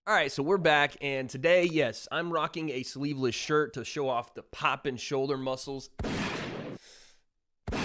All right, so we're back, and today, yes, I'm rocking a sleeveless shirt to show off the poppin' shoulder muscles. And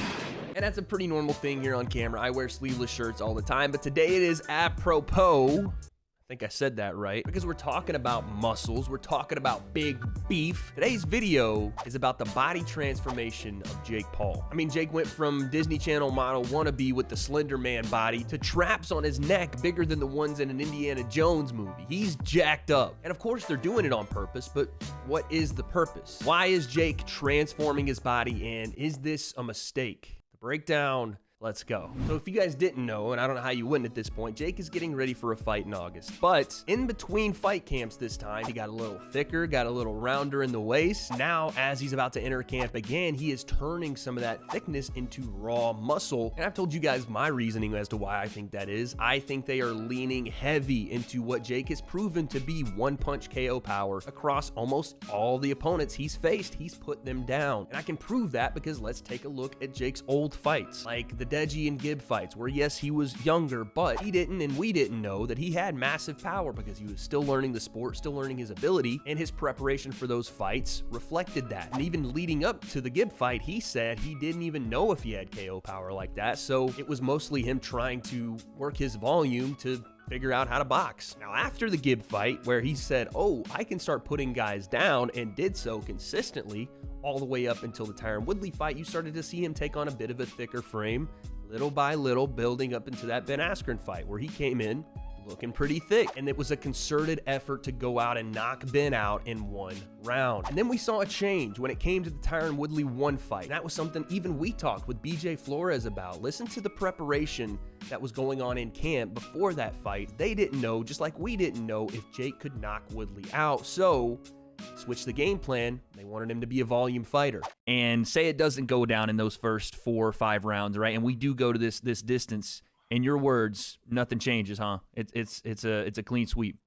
that's a pretty normal thing here on camera. I wear sleeveless shirts all the time, but today it is apropos. I think I said that right, because we're talking about muscles, we're talking about big beef. Today's video is about the body transformation of Jake Paul. I mean, Jake went from Disney Channel model wannabe with the Slender Man body to traps on his neck bigger than the ones in an Indiana Jones movie. He's jacked up. And of course, they're doing it on purpose, but what is the purpose? Why is Jake transforming his body, and is this a mistake? The breakdown. Let's go. So if you guys didn't know, and I don't know how you wouldn't at this point, Jake is getting ready for a fight in August. But in between fight camps this time, he got a little thicker, got a little rounder in the waist. Now, as he's about to enter camp again, he is turning some of that thickness into raw muscle. And I've told you guys my reasoning as to why I think that is. I think they are leaning heavy into what Jake has proven to be one-punch KO power across almost all the opponents he's faced. He's put them down. And I can prove that because let's take a look at Jake's old fights, like the Deji and Gib fights, where yes, he was younger, but he didn't and we didn't know that he had massive power because he was still learning the sport, still learning his ability, and his preparation for those fights reflected that. And even leading up to the Gib fight, he said he didn't even know if he had KO power like that, so it was mostly him trying to work his volume to figure out how to box. Now, after the Gib fight, where he said, oh, I can start putting guys down, and did so consistently all the way up until the Tyron Woodley fight, you started to see him take on a bit of a thicker frame, little by little, building up into that Ben Askren fight, where he came in looking pretty thick, and it was a concerted effort to go out and knock Ben out in one round. And then we saw a change when it came to the Tyron Woodley 1 fight. And that was something even we talked with BJ Flores about. Listen to the preparation that was going on in camp before that fight. They didn't know, just like we didn't know, if Jake could knock Woodley out. So switch the game plan. They wanted him to be a volume fighter. And say it doesn't go down in those first 4 or 5 rounds, right? And we do go to this distance. In your words, nothing changes, huh? It's a clean sweep.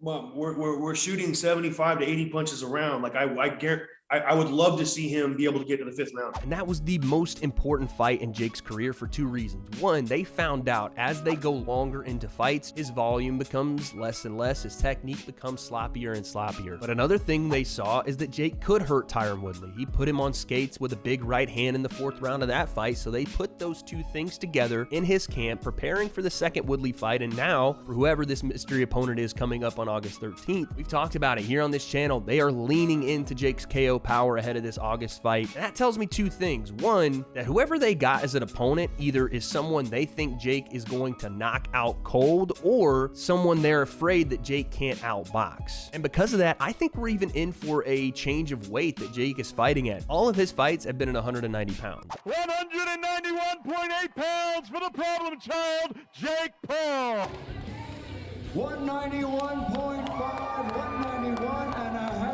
Well, we're shooting 75 to 80 punches a round. Like I guarantee, I would love to see him be able to get to the 5th round. And that was the most important fight in Jake's career for 2 reasons. One, they found out as they go longer into fights, his volume becomes less and less, his technique becomes sloppier and sloppier. But another thing they saw is that Jake could hurt Tyron Woodley. He put him on skates with a big right hand in the 4th round of that fight, so they put those 2 things together in his camp, preparing for the 2nd Woodley fight. And now, for whoever this mystery opponent is coming up on August 13th, we've talked about it here on this channel, they are leaning into Jake's KO power ahead of this August fight. And that tells me 2 things. One, that whoever they got as an opponent either is someone they think Jake is going to knock out cold, or someone they're afraid that Jake can't outbox. And because of that, I think we're even in for a change of weight that Jake is fighting at. All of his fights have been at 190 pounds. 191.8 pounds for the problem child, Jake Paul. 191.5, 191 and a half.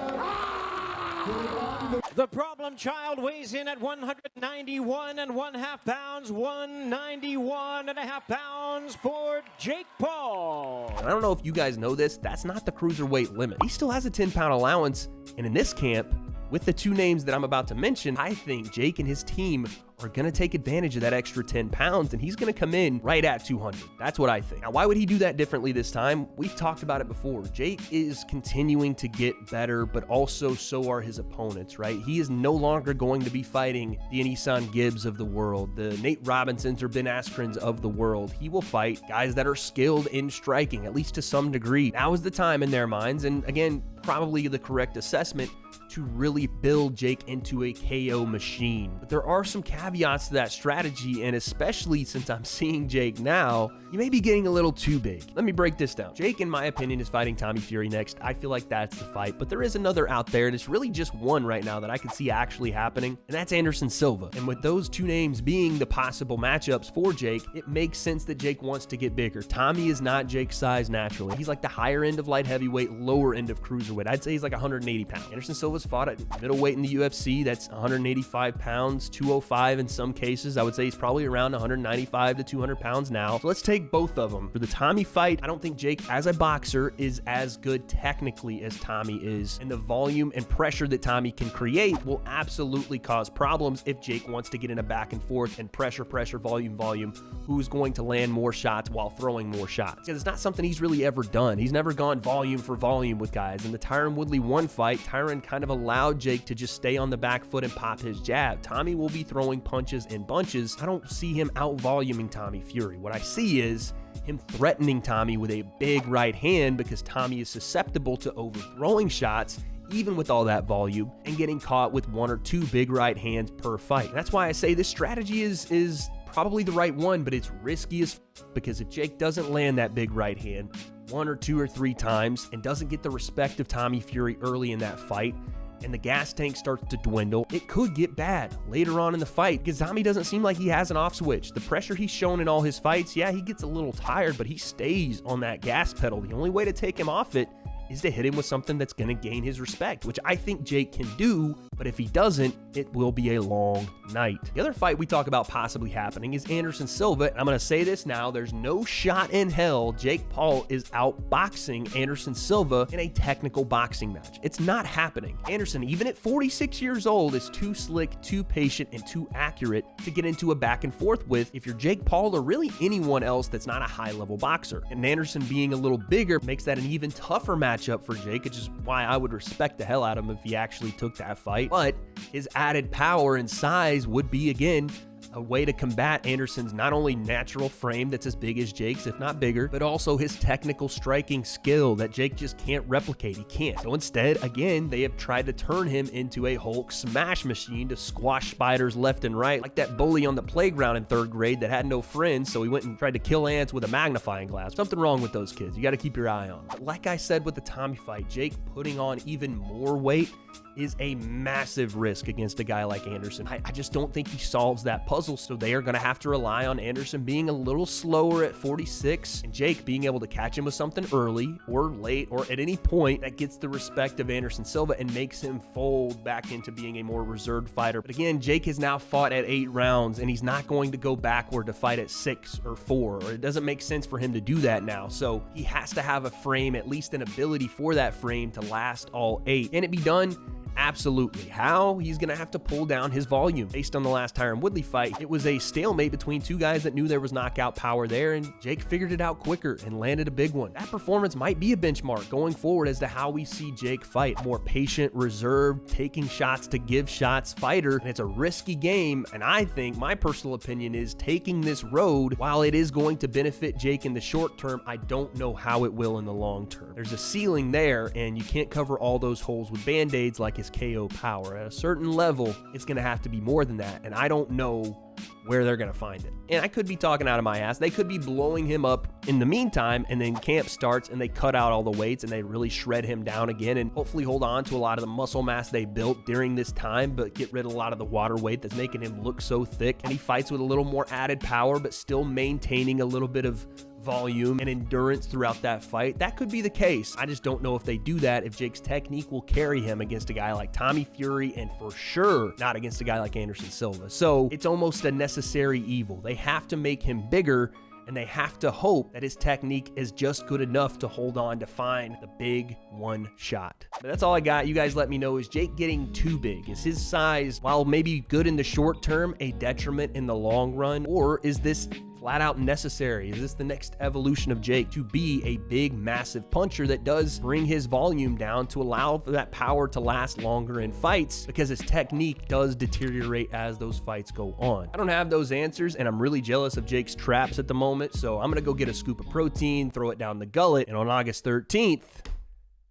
The problem child weighs in at 191.5 pounds, 191.5 pounds for Jake Paul. And I don't know if you guys know this, that's not the cruiserweight limit. He still has a 10-pound allowance, and in this camp, with the 2 names that I'm about to mention, I think Jake and his team are going to take advantage of that extra 10 pounds, and he's going to come in right at 200. That's what I think. Now, why would he do that differently this time? We've talked about it before. Jake is continuing to get better, but also so are his opponents, right? He is no longer going to be fighting the Anisan Gibbs of the world, the Nate Robinsons or Ben Askrens of the world. He will fight guys that are skilled in striking, at least to some degree. Now is the time in their minds, and again, probably the correct assessment, to really build Jake into a KO machine. But there are some caveats to that strategy, and especially since I'm seeing Jake now, you may be getting a little too big. Let me break this down. Jake, in my opinion, is fighting Tommy Fury next. I feel like that's the fight, but there is another out there, and it's really just one right now that I can see actually happening, and that's Anderson Silva. And with those 2 names being the possible matchups for Jake, it makes sense that Jake wants to get bigger. Tommy is not Jake's size naturally. He's like the higher end of light heavyweight, lower end of cruiserweight. I'd say he's like 180 pounds. Anderson Silva Silva's fought at middleweight in the UFC. That's 185 pounds, 205 in some cases. I would say he's probably around 195 to 200 pounds now. So let's take both of them. For the Tommy fight, I don't think Jake, as a boxer, is as good technically as Tommy is. And the volume and pressure that Tommy can create will absolutely cause problems if Jake wants to get in a back and forth and pressure, volume, who's going to land more shots while throwing more shots. Because it's not something he's really ever done. He's never gone volume for volume with guys. In the Tyron Woodley 1 fight, Tyron kind of allowed Jake to just stay on the back foot and pop his jab. Tommy will be throwing punches in bunches. I don't see him out-voluming Tommy Fury. What I see is him threatening Tommy with a big right hand because Tommy is susceptible to overthrowing shots even with all that volume, and getting caught with 1 or 2 big right hands per fight. That's why I say this strategy is probably the right one, but it's risky as because if Jake doesn't land that big right hand 1 or 2 or 3 times and doesn't get the respect of Tommy Fury early in that fight, and the gas tank starts to dwindle, it could get bad later on in the fight because Tommy doesn't seem like he has an off switch. The pressure he's shown in all his fights, yeah, he gets a little tired, but he stays on that gas pedal. The only way to take him off it is to hit him with something that's going to gain his respect, which I think Jake can do, but if he doesn't, it will be a long night. The other fight we talk about possibly happening is Anderson Silva. I'm going to say this now, there's no shot in hell Jake Paul is outboxing Anderson Silva in a technical boxing match. It's not happening. Anderson, even at 46 years old, is too slick, too patient, and too accurate to get into a back and forth with if you're Jake Paul or really anyone else that's not a high-level boxer. And Anderson being a little bigger makes that an even tougher matchup for Jake, which is why I would respect the hell out of him if he actually took that fight. But his added power and size would be, again, a way to combat Anderson's not only natural frame that's as big as Jake's, if not bigger, but also his technical striking skill that Jake just can't replicate. He can't. So instead, again, they have tried to turn him into a Hulk smash machine to squash spiders left and right, like that bully on the playground in 3rd grade that had no friends, so he went and tried to kill ants with a magnifying glass. Something wrong with those kids. You got to keep your eye on. But like I said with the Tommy fight, Jake putting on even more weight is a massive risk against a guy like Anderson. I just don't think he solves that puzzle, so they are going to have to rely on Anderson being a little slower at 46 and Jake being able to catch him with something early or late or at any point that gets the respect of Anderson Silva and makes him fold back into being a more reserved fighter. But again, Jake has now fought at 8 rounds and he's not going to go backward to fight at 6 or 4, or it doesn't make sense for him to do that now. So he has to have a frame, at least an ability for that frame to last all 8. Can it be done? Absolutely. How? He's going to have to pull down his volume. Based on the last Tyron Woodley fight, it was a stalemate between 2 guys that knew there was knockout power there, and Jake figured it out quicker and landed a big one. That performance might be a benchmark going forward as to how we see Jake fight. More patient, reserved, taking shots to give shots fighter, and it's a risky game, and I think, my personal opinion is, taking this road, while it is going to benefit Jake in the short term, I don't know how it will in the long term. There's a ceiling there, and you can't cover all those holes with band-aids like his KO power. At a certain level, it's going to have to be more than that, and I don't know where they're going to find it. And I could be talking out of my ass. They could be blowing him up in the meantime, and then camp starts and they cut out all the weights and they really shred him down again and hopefully hold on to a lot of the muscle mass they built during this time, but get rid of a lot of the water weight that's making him look so thick. And he fights with a little more added power, but still maintaining a little bit of volume and endurance throughout that fight. That could be the case. I just don't know if they do that, if Jake's technique will carry him against a guy like Tommy Fury, and for sure not against a guy like Anderson Silva. So it's almost a necessary evil. They have to make him bigger, and they have to hope that his technique is just good enough to hold on to find the big one shot. But that's all I got. You guys let me know, is Jake getting too big? Is his size, while maybe good in the short term, a detriment in the long run? Or is this flat out necessary? Is this the next evolution of Jake to be a big, massive puncher that does bring his volume down to allow for that power to last longer in fights, because his technique does deteriorate as those fights go on? I don't have those answers, and I'm really jealous of Jake's traps at the moment, so I'm gonna go get a scoop of protein, throw it down the gullet, and on August 13th, I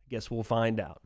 guess we'll find out.